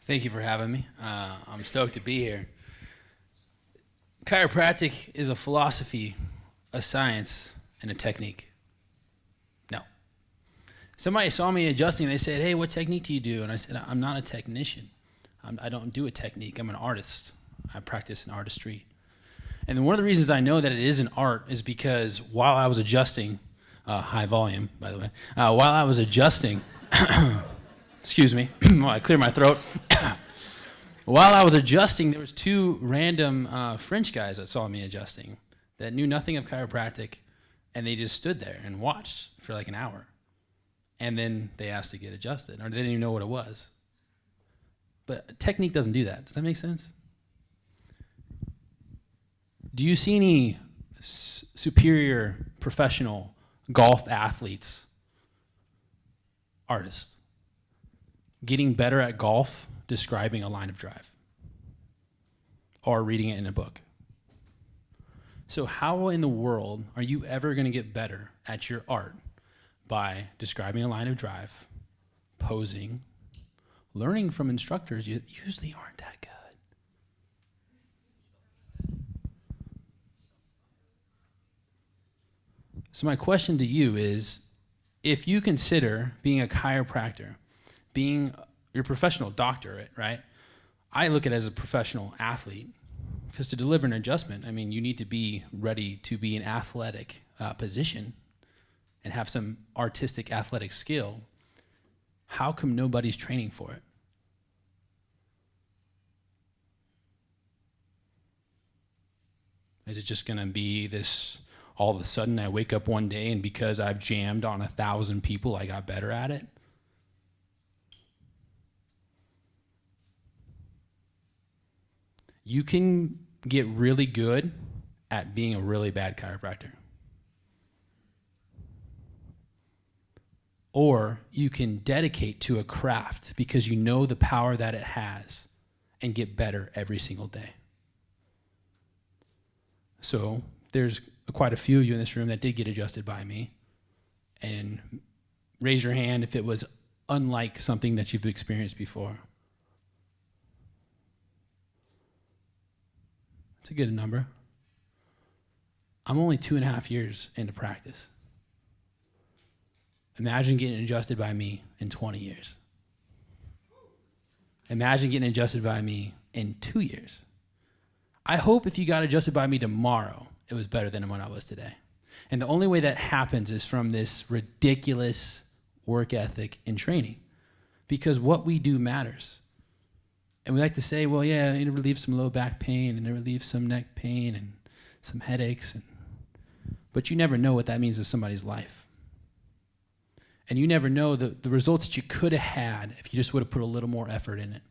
Thank you for having me. I'm stoked to be here. Chiropractic is a philosophy, a science, and a technique. No. Somebody saw me adjusting. They said, "Hey, what technique do you do?" And I said, "I'm not a technician. I don't do a technique. I'm an artist. I practice an artistry." And then one of the reasons I know that it is an art is because while I was adjusting, high volume, by the way, while I was adjusting, excuse me, while I clear my throat. While I was adjusting, there was two random French guys that saw me adjusting that knew nothing of chiropractic, and they just stood there and watched for like an hour. And then they asked to get adjusted, or they didn't even know what it was. But technique doesn't do that. Does that make sense? Do you see any superior professional golf athletes, artists, getting better at golf describing a line of drive or reading it in a book? So how in the world are you ever going to get better at your art by describing a line of drive, posing, learning from instructors you usually aren't that good? So my question to you is, if you consider being a chiropractor, being your professional doctorate, right? I look at it as a professional athlete, because to deliver an adjustment, I mean, you need to be ready to be an athletic position and have some artistic athletic skill. How come nobody's training for it? Is it just gonna be this, all of a sudden I wake up one day and because I've jammed on 1,000 people, I got better at it? You can get really good at being a really bad chiropractor. Or you can dedicate to a craft because you know the power that it has and get better every single day. So there's quite a few of you in this room that did get adjusted by me. And raise your hand if it was unlike something that you've experienced before. It's a good number. I'm only 2.5 years into practice. Imagine getting adjusted by me in 20 years. Imagine getting adjusted by me in 2 years. I hope if you got adjusted by me tomorrow, it was better than when I was today. And the only way that happens is from this ridiculous work ethic and training, because what we do matters. And we like to say, well, yeah, it relieves some low back pain and it relieves some neck pain and some headaches. But you never know what that means to somebody's life. And you never know the results that you could have had if you just would have put a little more effort in it.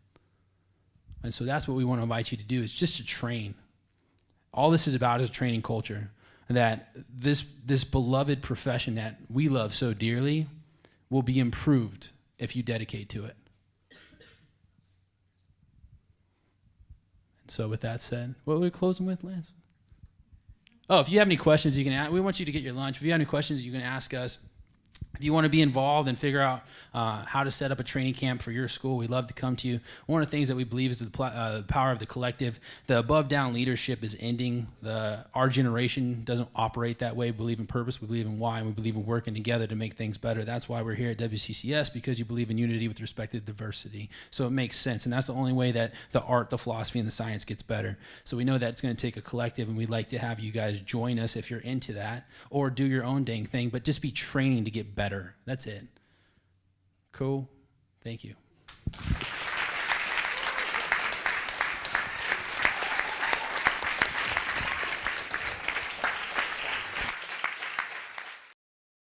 And so that's what we want to invite you to do, is just to train. All this is about is a training culture, that this beloved profession that we love so dearly will be improved if you dedicate to it. So with that said, what were we closing with, Lance? Oh, if you have any questions, you can ask. We want you to get your lunch. If you have any questions, you can ask us. If you want to be involved and figure out how to set up a training camp for your school, we'd love to come to you. One of the things that we believe is the power of the collective. The above-down leadership is ending. Our generation doesn't operate that way. We believe in purpose, we believe in why, and we believe in working together to make things better. That's why we're here at WCCS, because you believe in unity with respect to diversity. So it makes sense, and that's the only way that the art, the philosophy, and the science gets better. So we know that it's going to take a collective, and we'd like to have you guys join us if you're into that, or do your own dang thing, but just be training to get better. That's it. Cool. Thank you.